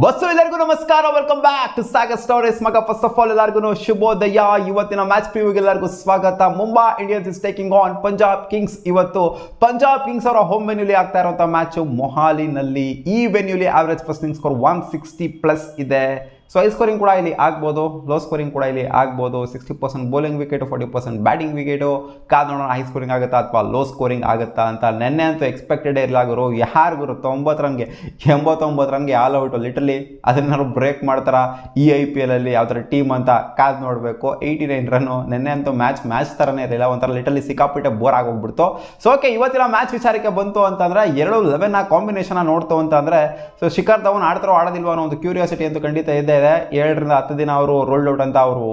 Bus ಎಲ್ಲರಿಗೂ ನಮಸ್ಕಾರ, welcome back to Sagar stories. ಮಗ ಫಸ್ಟ್ ಆಫ್ ಆಲ್ ಎಲ್ಲರಿಗೂ ಶುಭೋದಯ. ಇವತ್ತಿನ ಮ್ಯಾಚ್ ಪ್ರಿವ್ಯೂಗೆ ಎಲ್ಲರಿಗೂ ಸ್ವಾಗತ. Mumbai Indians is taking on Punjab Kings. ಇವತ್ತು ಪಂಜಾಬ್ ಕಿಂಗ್ಸ್ ಅವರ ಹೋಮ್ ವೆನ್ಯೂಲಿ ಆಗ್ತಾ ಇರುವಂತಹ ಮ್ಯಾಚ್ ಮೊಹಾಲಿನಲ್ಲಿ. ಈ ವೆನ್ಯೂಲಿ ಆವರೇಜ್ ಫಸ್ಟಿಂಗ್ ಸ್ಕೋರ್ 160+ ಇದೆ. ಸೊ ಹೈ ಸ್ಕೋರಿಂಗ್ ಕೂಡ ಇಲ್ಲಿ ಆಗ್ಬೋದು, ಲೋ ಸ್ಕೋರಿಂಗ್ ಕೂಡ ಇಲ್ಲಿ ಆಗ್ಬೋದು. 60% ಬೌಲಿಂಗ್ ವಿಕೆಟು, 40% ಬ್ಯಾಟಿಂಗ್ ವಿಕೆಟು. ಕಾದ್ ನೋಡೋಣ ಹೈ ಸ್ಕೋರಿಂಗ್ ಆಗುತ್ತಾ ಅಥವಾ ಲೋ ಸ್ಕೋರಿಂಗ್ ಆಗುತ್ತಾ ಅಂತ. ನೆನ್ನೆ ಅಂತೂ ಎಕ್ಸ್ಪೆಕ್ಟೆಡ್ ಇರಲಾಗರು ಯಾರಿಗೂ 90 ರನ್ಗೆ 89 ರನ್ಗೆ ಆಲ್ ಔಟು. ಲಿಟರ್ಲಿ ಅದನ್ನಾರು ಬ್ರೇಕ್ ಮಾಡ್ತಾರ ಈ IPL ಅಲ್ಲಿ ಯಾವ ಥರ ಟೀಮ್ ಅಂತ ಕಾದ್ ನೋಡಬೇಕು. 89 ರನ್ನು. ನೆನ್ನೆ ಅಂತೂ ಮ್ಯಾಚ್ ಥರನೇ ಇರಲಿಲ್ಲ, ಒಂಥರ ಲಿಟರ್ಲಿ ಸಿಕ್ಕಾಪಿಟ್ಟೆ ಬೋರ್ ಆಗೋಗ್ಬಿಡ್ತು. ಸೊ ಓಕೆ, ಇವತ್ತಿನ ಮ್ಯಾಚ್ ವಿಚಾರಕ್ಕೆ ಬಂತು ಅಂತಂದರೆ 2-11 ಕಾಂಬಿನೇಷನ್ ನೋಡ್ತು ಅಂತಂದರೆ ಸೊ ಶಿಖರ್ ಧವನ್ ಆಡ್ತಾರೋ ಆಡೋದಿಲ್ವ ಅನ್ನೋ ಒಂದು ಕ್ಯೂರಿಯಾಸಿಟಿ ಅಂತೂ ಖಂಡಿತ ಇದೆ. 7ರಿಂದ 10 ದಿನ ಅವರು ರೋಲ್ಡ್ ಔಟ್ ಅಂತ ಅವರು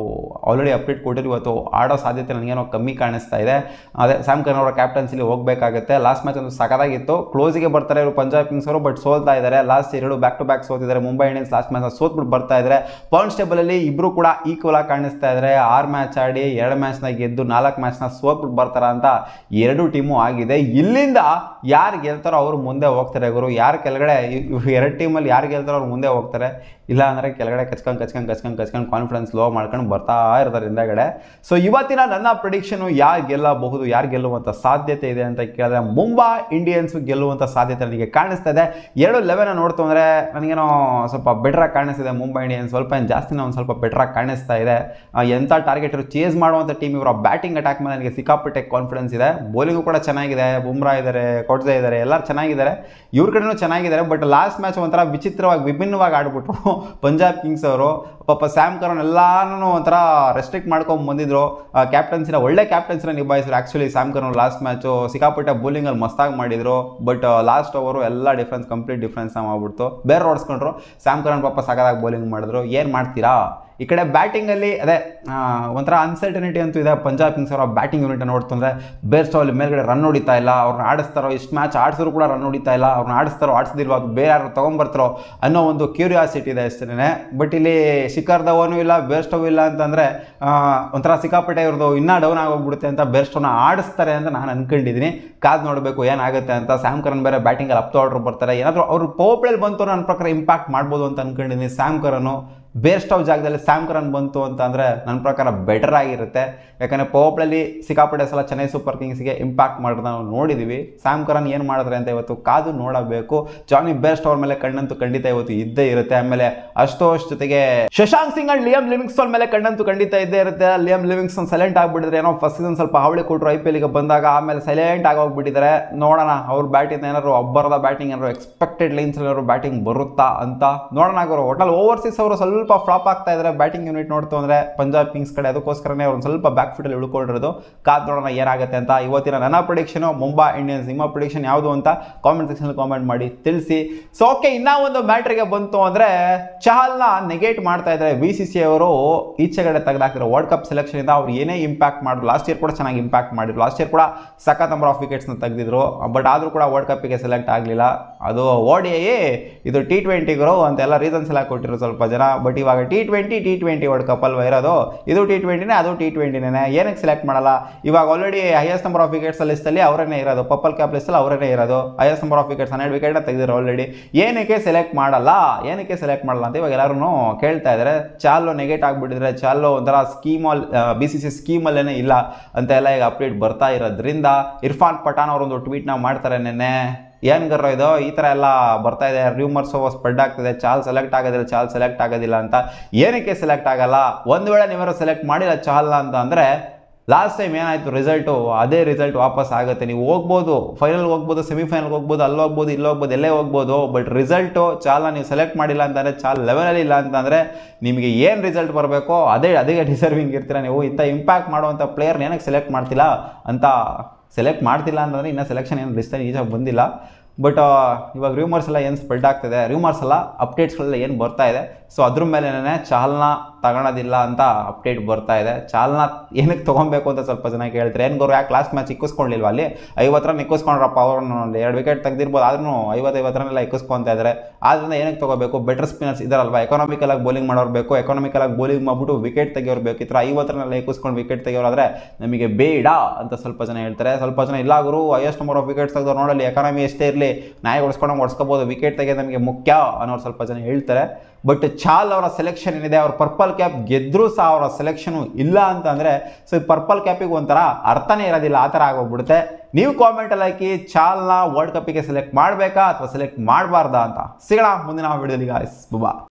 ಆಲ್ರೆಡಿ ಅಪ್ಡೇಟ್ ಕೊಟ್ಟಿರು. ಇವತ್ತು ಆಡೋ ಸಾಧ್ಯತೆ ನನಗೇನೋ ಕಮ್ಮಿ ಕಾಣಿಸ್ತಾ ಇದೆ. ಅದೇ ಸ್ಯಾಮ್ ಕರ್ನ್ ಅವರ ಕ್ಯಾಪ್ಟನ್ಸಿಲಿ ಹೋಗಬೇಕಾಗುತ್ತೆ. ಲಾಸ್ಟ್ ಮ್ಯಾಚ್ ಒಂದು ಸಖತ್ತಾಗಿತ್ತು. ಕ್ಲೋಸಿಗೆ ಬರ್ತಾರೆ ಇವರು ಪಂಜಾಬ್ ಕಿಂಗ್ಸ್ ಅವರು, ಬಟ್ ಸೋಲ್ತಾ ಇದ್ದಾರೆ. ಲಾಸ್ಟ್ 2 ಬ್ಯಾಕ್ ಟು ಬ್ಯಾಕ್ ಸೋತಿದ್ದಾರೆ. ಮುಂಬೈ ಇಂಡಿಯನ್ಸ್ ಲಾಸ್ಟ್ ಮ್ಯಾಚ್ ಸೋತ್ಬಿಟ್ಟು ಬರ್ತಾ ಇದ್ದಾರೆ. ಪಾಯಿಂಟ್ಸ್ ಟೇಬಲ್ ಅಲ್ಲಿ ಇಬ್ರು ಕೂಡ ಈಕ್ವಲ್ ಆಗಿ ಕಾಣಿಸ್ತಾ ಇದ್ದಾರೆ. 6 ಮ್ಯಾಚ್ ಆಡಿ 2 ಮ್ಯಾಚ್ನ ಗೆದ್ದು 4 ಮ್ಯಾಚ್ನ ಸೋತ್ಬಿಟ್ಟು ಬರ್ತಾರ ಅಂತ 2 ಟೀಮು ಆಗಿದೆ. ಇಲ್ಲಿಂದ ಯಾರು ಗೆಲ್ತಾರೋ ಅವರು ಮುಂದೆ ಹೋಗ್ತಾರೆ ಗುರು. ಯಾರು ಕೆಳಗಡೆ 2 ಟೀಮಲ್ಲಿ ಯಾರು ಗೆಲ್ತಾರೋ ಅವ್ರು ಮುಂದೆ ಹೋಗ್ತಾರೆ. ಇಲ್ಲ ಅಂದರೆ ಕೆಳಗಡೆ ಕಚ್ಕೊಂಡು ಕಾನ್ಫಿಡೆನ್ಸ್ ಲೋ ಮಾಡ್ಕೊಂಡು ಬರ್ತಾ ಇರ್ತಾರೆ ಹಿಂದಗಡೆ. ಸೊ ಇವತ್ತಿನ ನನ್ನ ಪ್ರಿಡಿಕ್ಷನು ಯಾರು ಗೆಲ್ಲಬಹುದು, ಯಾರು ಗೆಲ್ಲುವಂಥ ಸಾಧ್ಯತೆ ಇದೆ ಅಂತ ಕೇಳಿದ್ರೆ ಮುಂಬೈ ಇಂಡಿಯನ್ಸ್ ಗೆಲ್ಲುವಂಥ ಸಾಧ್ಯತೆ ನನಗೆ ಕಾಣಿಸ್ತಾ ಇದೆ. 2-11 ನೋಡ್ತು ಅಂದರೆ ನನಗೇನೋ ಸ್ವಲ್ಪ ಬೆಟ್ರಾಗಿ ಕಾಣಿಸ್ತಿದೆ. ಮುಂಬೈ ಇಂಡಿಯನ್ಸ್ ಸ್ವಲ್ಪ ಜಾಸ್ತಿನ ಒಂದು ಸ್ವಲ್ಪ ಬೆಟ್ರಾಗಿ ಕಾಣಿಸ್ತಾ ಇದೆ. ಎಂಥ ಟಾರ್ಗೆಟ್ ಚೇಸ್ ಮಾಡುವಂಥ ಟೀಮ್ ಇವರ ಬ್ಯಾಟಿಂಗ್ ಅಟ್ಯಾಕ್ ಮೇಲೆ ನನಗೆ ಸಿಕ್ಕಾಪಟ್ಟೆ ಕಾನ್ಫಿಡೆನ್ಸ್ ಇದೆ. ಬೌಲಿಂಗು ಕೂಡ ಚೆನ್ನಾಗಿದೆ. ಬುಮ್ರಾ ಇದ್ದಾರೆ, ಕೊಡ್ಜೆ ಇದ್ದಾರೆ, ಎಲ್ಲರೂ ಚೆನ್ನಾಗಿದ್ದಾರೆ. ಇವ್ರ ಕಡೆನೂ ಚೆನ್ನಾಗಿದ್ದಾರೆ. ಬಟ್ ಲಾಸ್ಟ್ ಮ್ಯಾಚ್ ಒಂಥರ ವಿಚಿತ್ರವಾಗಿ ವಿಭಿನ್ನವಾಗಿ ಆಡ್ಬಿಟ್ರು ಪಂಜಾಬ್ ಕಿಂಗ್ಸ್ ಅವರು. ಪಾಪ ಸ್ಯಾಮ್ ಕರ್ನ್ ಎಲ್ಲಾನು ಒಂಥರ ರೆಸ್ಟ್ರಿಕ್ಟ್ ಮಾಡ್ಕೊಂಡು ಬಂದಿದ್ರು. ಕ್ಯಾಪ್ಟನ್ಸಿನ ಒಳ್ಳೆ ಕ್ಯಾಪ್ಟನ್ಸಿನ ನಿಭಾಯಿಸಿದ್ರು. ಆ್ಯಕ್ಚುಲಿ ಸ್ಯಾಮ್ ಕರ್ನ್ ಲಾಸ್ಟ್ ಮ್ಯಾಚು ಸಿಕ್ಕಾಪಟ್ಟೆ ಬೌಲಿಂಗಲ್ಲಿ ಮಸ್ತಾಗಿ ಮಾಡಿದ್ರು. ಬಟ್ ಲಾಸ್ಟ್ ಓವರು ಎಲ್ಲ ಕಂಪ್ಲೀಟ್ ಡಿಫ್ರೆನ್ಸ್ನ ಮಾಡ್ಬಿಡ್ತು. ಬೇರೆ ಓಡಿಸ್ಕೊಂಡ್ರು. ಸ್ಯಾಮ್ ಕರ್ನ್ ಪಾಪ ಸಖತ್ತಾಗಿ ಬೌಲಿಂಗ್ ಮಾಡಿದ್ರು. ಏನು ಮಾಡ್ತೀರಾ? ಈ ಕಡೆ ಬ್ಯಾಟಿಂಗಲ್ಲಿ ಅದೇ ಒಂಥರ ಅನ್ಸರ್ಟನಿಟಿ ಅಂತೂ ಇದೆ. ಪಂಜಾಬ್ ಕಿಂಗ್ಸ್ ಅವರ ಬ್ಯಾಟಿಂಗ್ ಯೂನಿಟ್ ನೋಡ್ತಂದ್ರೆ ಬೇಸ್ಟ್ ಅಲ್ಲಿ ಮೇಲ್ಗಡೆ ರನ್ ಹೊಡಿತಾ ಇಲ್ಲ. ಅವ್ರನ್ನ ಆಡಿಸ್ತಾರೋ, ಇಷ್ಟು ಮ್ಯಾಚ್ ಆಡಿಸಿದ್ರು ಕೂಡ ರನ್ ಹೊಡಿತಾ ಇಲ್ಲ. ಅವ್ರನ್ನ ಆಡಿಸ್ತಾರೋ ಆಡಿಸ್ದಿಲ್ವ, ಅದು ಬೇರೆ ಯಾರು ತೊಗೊಂಬರ್ತಾರೋ ಅನ್ನೋ ಒಂದು ಕ್ಯೂರಿಯಾಸಿಟಿ ಇದೆ ಅಷ್ಟೇ. ಬಟ್ ಇಲ್ಲಿ ಶಿಖರ್ ಧವನು ಇಲ್ಲ, ಬೇರ್ಸ್ಟವ್ ಇಲ್ಲ ಅಂತಂದರೆ ಒಂಥರ ಸಿಕ್ಕಾಪಟ್ಟೆ ಇವ್ರದ್ದು ಇನ್ನೂ ಡೌನ್ ಆಗೋಗ್ಬಿಡುತ್ತೆ ಅಂತ ಬೇರ್ಸ್ಟವ್ನ ಆಡಿಸ್ತಾರೆ ಅಂತ ನಾನು ಅನ್ಕೊಂಡಿದ್ದೀನಿ. ಕಾದು ನೋಡಬೇಕು ಏನಾಗುತ್ತೆ ಅಂತ. ಸ್ಯಾಮ್ ಕರ್ನ್ ಬೇರೆ ಬ್ಯಾಟಿಂಗಲ್ಲಿ ಅಪ್ ಆರ್ಡರ್ ಬರ್ತಾರೆ. ಏನಾದರೂ ಅವರು ಪವರ್ ಪ್ಲೇಲಿ ಬಂತು ನನ್ನ ಪ್ರಕಾರ ಇಂಪ್ಯಾಕ್ಟ್ ಮಾಡ್ಬೋದು ಅಂತ ಅನ್ಕೊಂಡಿದ್ದೀನಿ. ಸ್ಯಾಮ್ ಕರ್ನು ಬೇರ್ಸ್ಟವ್ ಜಾಗದಲ್ಲಿ ಸ್ಯಾಮ್ ಕರ್ನ್ ಬಂತು ಅಂತ ಅಂದರೆ ನನ್ನ ಪ್ರಕಾರ ಬೆಟರ್ ಆಗಿರುತ್ತೆ. ಯಾಕಂದರೆ ಪವರ್ ಪ್ಲೇಲಿ ಸಿಕ್ಕಾಪಟ್ಟೆ ಸಲ ಚೆನ್ನೈ ಸೂಪರ್ ಕಿಂಗ್ಸ್ಗೆ ಇಂಪ್ಯಾಕ್ಟ್ ಮಾಡೋದು ನಾವು ನೋಡಿದ್ದೀವಿ. ಸ್ಯಾಮ್ ಕರ್ನ್ ಏನು ಮಾಡಿದ್ರೆ ಅಂತ ಇವತ್ತು ಕಾದು ನೋಡಬೇಕು. ಜಾನಿ ಬೇರ್ಸ್ಟ್ ಅವ್ರ ಮೇಲೆ ಕಣ್ಣಂತೂ ಖಂಡಿತ ಇವತ್ತು ಇದ್ದೇ ಇರುತ್ತೆ. ಆಮೇಲೆ ಅಷ್ಟೋಷ್ಟು ಜೊತೆಗೆ Shashank Singh and Liam Livingston ಮೇಲೆ ಕಣ್ಣಂತೂ ಖಂಡಿತ ಇದ್ದೇ ಇರುತ್ತೆ. ಲಿಯಮ್ ಲಿವಿಂಗ್ಸ್ಟನ್ ಸೈಲೆಂಟ್ ಆಗಿಬಿಟ್ಟಿದ್ರೆ, ಏನೋ ಫಸ್ಟ್ ಸೀಸನ್ ಸ್ವಲ್ಪ ಹಾವಳಿ ಕೊಟ್ಟರು IPLಗೆ ಬಂದಾಗ, ಆಮೇಲೆ ಸೈಲೆಂಟ್ ಆಗೋಗ್ಬಿಟ್ಟಿದ್ದಾರೆ. ನೋಡೋಣ ಅವ್ರ ಬ್ಯಾಟಿಂಗ್ ಏನಾದ್ರು ಒಬ್ಬರದ ಬ್ಯಾಟಿಂಗ್ ಏನಾದ್ರು ಎಕ್ಸ್ಪೆಕ್ಟೆಡ್ ಲೈನ್ಸ್ ಏನಾದ್ರು ಬ್ಯಾಟಿಂಗ್ ಬರುತ್ತಾ ಅಂತ ನೋಡೋಣ. ಅವರು ಒಟ್ಟಲ್ಲಿ ಓವರ್ಸೀಸ್ ಅವರು ಸ್ವಲ್ಪ ಫ್ಲಾಪ್ ಆಗ್ತಾ ಇದ್ದಾರೆ ಬ್ಯಾಟಿಂಗ್ ಯೂನಿಟ್ ನೋಡ್ತು ಅಂದರೆ ಪಂಜಾಬ್ ಕಿಂಗ್ಸ್ ಕಡೆ. ಅದಕ್ಕೋಸ್ಕರನೇ ಅವ್ರು ಸ್ವಲ್ಪ ಬ್ಯಾಕ್ ಫುಟಲ್ಲಿ ಉಳ್ಕೊಂಡಿರೋದು. ಕಾದ್ ನೋಡೋಣ ಏನಾಗುತ್ತೆ ಅಂತ. ಇವತ್ತಿನ ನನ್ನ ಪ್ರಿಡಿಕ್ಷನು ಮುಂಬೈ ಇಂಡಿಯನ್ಸ್. ನಿಮ್ಮ ಪ್ರಿಡಿಕ್ಷನ್ ಯಾವುದು ಅಂತ ಕಾಮೆಂಟ್ ಸೆಕ್ಷನ್ ಕಾಮೆಂಟ್ ಮಾಡಿ ತಿಳಿಸಿ. ಸೊ ಓಕೆ, ಇನ್ನೂ ಒಂದು ಮ್ಯಾಟ್ರಿಗೆ ಬಂತು ಅಂದರೆ ಚಹಲ್ನ ನೆಗೆಟ್ ಮಾಡ್ತಾ ಇದ್ದಾರೆ BCCI ಅವರು. ಈಚೆಗಡೆ ತೆಗೆದಾಕ್ತಿರೋ ವರ್ಲ್ಡ್ ಕಪ್ ಸೆಲೆಕ್ಷನ್ ಇಂದ ಅವ್ರು ಏನೇ ಇಂಪ್ಯಾಕ್ಟ್ ಮಾಡಿದ್ರು. ಲಾಸ್ಟ್ ಇಯರ್ ಕೂಡ ಚೆನ್ನಾಗಿ ಇಂಪ್ಯಾಕ್ಟ್ ಮಾಡಿದ್ರು. ಲಾಸ್ಟ್ ಇಯರ್ ಕೂಡ ಸಖತ್ ನಂಬರ್ ಆಫ್ ವಿಕೆಟ್ಸ್ನ ತೆಗೆದಿದ್ರು. ಬಟ್ ಆದರೂ ಕೂಡ ವರ್ಲ್ಡ್ ಕಪ್ಪಿಗೆ ಸೆಲೆಕ್ಟ್ ಆಗಲಿಲ್ಲ. ಅದು ODI, ಇದು T20 ಅಂತೆಲ್ಲ ರೀಸನ್ಸ್ ಎಲ್ಲ ಕೊಟ್ಟಿರೋ ಸ್ವಲ್ಪ ಜನ. ಬಟ್ ಇವಾಗ T20 ವರ್ಲ್ಡ್ ಕಪ್ ಅಲ್ವಾ ಇರೋದು. ಇದು T20ನೇ, ಅದು T20ನೇ. ಏನಕ್ಕೆ ಸೆಲೆಕ್ಟ್ ಮಾಡಲ್ಲ? ಇವಾಗ already highest number of wickets ಲಿಸ್ಟಲ್ಲಿ ಅವರೇ ಇರೋದು. ಪರ್ಪಲ್ ಕ್ಯಾಪ್ ಲಿಸ್ಟಲ್ಲಿ ಅವರೇ ಇರೋದು. ಹೈಯೆಸ್ಟ್ ನಂಬರ್ ಆಫ್ ವಿಕೆಟ್ಸ್ 12 ವಿಕೆಟ್ನ ತೆಗೆದಿರೋ ಆಲ್ರೆಡಿ. ಏನಕ್ಕೆ ಸೆಲೆಕ್ಟ್ ಮಾಡಲ್ಲ ಅಂತ ಇವಾಗ ಎಲ್ಲರೂ ಕೇಳ್ತಾ ಇದ್ದಾರೆ. ಚಾಲು ನೆಗೆಟ್ ಆಗಿಬಿಟ್ಟಿದ್ರೆ, ಚಾಲು ಒಂಥರ ಸ್ಕೀಮಲ್ಲಿ BCCI ಸ್ಕೀಮಲ್ಲೇ ಇಲ್ಲ ಅಂತ ಎಲ್ಲ ಈಗ ಅಪ್ಡೇಟ್ ಬರ್ತಾ ಇರೋದ್ರಿಂದ ಇರ್ಫಾನ್ ಪಠಾನ್ ಅವರೊಂದು ಟ್ವೀಟ್ನ ಮಾಡ್ತಾರೆ ನೆನ್ನೆ. ಏನು ಗರ್ರೋ ಇದು, ಈ ಥರ ಎಲ್ಲ ಬರ್ತಾ ಇದೆ, ರೂಮರ್ಸ್ ಸ್ಪ್ರೆಡ್ ಆಗ್ತಿದೆ, ಚಾಲ್ ಸೆಲೆಕ್ಟ್ ಆಗೋದಿಲ್ಲ ಅಂತ. ಏನಕ್ಕೆ ಸೆಲೆಕ್ಟ್ ಆಗಲ್ಲ? ಒಂದು ವೇಳೆ ನೀವೆಲ್ಲ ಸೆಲೆಕ್ಟ್ ಮಾಡಿಲ್ಲ ಚಹಲ್ನ ಅಂತ ಅಂದರೆ, ಲಾಸ್ಟ್ ಟೈಮ್ ಏನಾಯಿತು ರಿಸಲ್ಟು, ಅದೇ ರಿಸಲ್ಟ್ ವಾಪಸ್ ಆಗುತ್ತೆ. ನೀವು ಹೋಗ್ಬೋದು, ಫೈನಲ್ಗೆ ಹೋಗ್ಬೋದು, ಸೆಮಿಫೈನಲ್ಗೆ ಹೋಗ್ಬೋದು, ಅಲ್ಲೋಗ್ಬೋದು, ಇಲ್ಲೋಗ್ಬೋದು, ಎಲ್ಲೇ ಹೋಗ್ಬೋದು. ಬಟ್ ರಿಸಲ್ಟು ಚಾಲ್ನ ನೀವು ಸೆಲೆಕ್ಟ್ ಮಾಡಿಲ್ಲ ಅಂತಂದರೆ, ಚಾಲ್ ಲೆವೆಲಲ್ಲಿ ಇಲ್ಲ ಅಂತಂದರೆ ನಿಮಗೆ ಏನು ರಿಸಲ್ಟ್ ಬರಬೇಕೋ ಅದೇ ಡಿಸರ್ವಿಂಗ್ ಇರ್ತೀರ ನೀವು. ಇಂಥ ಇಂಪ್ಯಾಕ್ಟ್ ಮಾಡುವಂಥ ಪ್ಲೇಯರ್ನ ಏನಕ್ಕೆ ಸೆಲೆಕ್ಟ್ ಮಾಡ್ತಿಲ್ಲ ಅಂತಂದರೆ ಇನ್ನೂ ಸೆಲೆಕ್ಷನ್ ಏನು ಲಿಸ್ಟಲ್ಲಿ ಈಜಾಗಿ ಬಂದಿಲ್ಲ. ಬಟ್ ಇವಾಗ ರೂಮರ್ಸ್ ಎಲ್ಲ ಏನು ಸ್ಪ್ರೆಡ್ ಆಗ್ತಿದೆ, ರೂಮರ್ಸ್ ಎಲ್ಲ ಅಪ್ಡೇಟ್ಸ್ಗಳೆಲ್ಲ ಏನು ಬರ್ತಾ ಇದೆ, ಸೊ ಅದ್ರ ಮೇಲೇ ಚಹಲ್ನ ತಗೊಳೋದಿಲ್ಲ ಅಂತ ಅಪ್ಡೇಟ್ ಬರ್ತಾ ಇದೆ. ಚಾಲ್ನ ಏನಕ್ಕೆ ತೊಗೊಬೇಕು ಅಂತ ಸ್ವಲ್ಪ ಜನ ಕೇಳ್ತಾರೆ. ಏನು ಗುರು ಯಾಕೆ ಲಾಸ್ಟ್ ಮ್ಯಾಚ್ ಇಕ್ಕಿಸ್ಕೊಳ್ಳಿಲ್ವ, ಅಲ್ಲಿ 50 ರನ್ ಇಕ್ಕಿಸ್ಕೊಂಡ್ರಪ್ಪ, ಅವ್ರನ್ನ 2 ವಿಕೆಟ್ ತೆಗೆದಿರ್ಬೋದು, ಆದ್ರೂ 50 ರನ್ನೆಲ್ಲ ಇಕ್ಕಿಸ್ಕೊತಾ ಇದ್ದಾರೆ. ಆದ್ದರಿಂದ ಏನಕ್ಕೆ ತೊಗೋಬೇಕು, ಬೆಟರ್ ಸ್ಪಿನ್ನರ್ಸ್ ಇದಾರಲ್ವಾ, ಎಕನಾಮಿಕಲ್ ಆಗಿ ಬೌಲಿಂಗ್ ಮಾಡೋರು ಬೇಕು, ಎಕನಾಮಿಕಲ್ ಆಗಿ ಬೌಲಿಂಗ್ ಮಾಡ್ಬಿಟ್ಟು ವಿಕೆಟ್ ತೆಗಿಯೋರು ಬೇಕು. ಈ ಥರ 50 ರನ್ನೆಲ್ಲ ಇಕ್ಕಿಸ್ಕೊಂಡು ವಿಕೆಟ್ ತೆಗಿಯೋರಾದ್ರೆ ನಮಗೆ ಬೇಡ ಅಂತ ಸ್ವಲ್ಪ ಜನ ಹೇಳ್ತಾರೆ. ಸ್ವಲ್ಪ ಜನ ಇಲ್ಲ ಗುರು ಹೈಯೆಸ್ಟ್ ನಂಬರ್ ಆಫ್ ವಿಕೆಟ್ಸ್ ತೆಗೆದವ್ರು ನೋಡಲಿ, ಎಕಾನಮಿ ಎಷ್ಟೇ ಇರಲಿ ನಾಯಿ ಹೊಡ್ಸ್ಕೊಂಡು ಹೊಡ್ಸ್ಕೋಬೋದು, ವಿಕೆಟ್ ತೆಗೆಯೋದು ನಮಗೆ ಮುಖ್ಯ ಅನ್ನೋರು ಸ್ವಲ್ಪ ಜನ ಹೇಳ್ತಾರೆ. ಬಟ್ ಚಾಲ್ ಅವರ ಸೆಲೆಕ್ಷನ್ ಏನಿದೆ, ಅವ್ರು ಪರ್ಪಲ್ ಕ್ಯಾಪ್ ಗೆದ್ದರೂ ಸಹ ಅವರ ಸೆಲೆಕ್ಷನು ಇಲ್ಲ ಅಂತಂದರೆ ಸೊ ಈ ಪರ್ಪಲ್ ಕ್ಯಾಪಿಗೆ ಒಂಥರ ಅರ್ಥನೇ ಇರೋದಿಲ್ಲ, ಆ ಥರ ಆಗೋಗ್ಬಿಡುತ್ತೆ. ನೀವು ಕಾಮೆಂಟಲ್ಲಿ ಹಾಕಿ ಚಾಲ್ನ ವರ್ಲ್ಡ್ ಕಪ್ಪಿಗೆ ಸೆಲೆಕ್ಟ್ ಮಾಡಬೇಕಾ ಅಥವಾ ಸೆಲೆಕ್ಟ್ ಮಾಡಬಾರ್ದಾ ಅಂತ. ಸಿಗೋಣ ಮುಂದಿನ ವಿಡಿಯೋದಲ್ಲಿ ಗಾಯ್ಸ್, ಬಾ.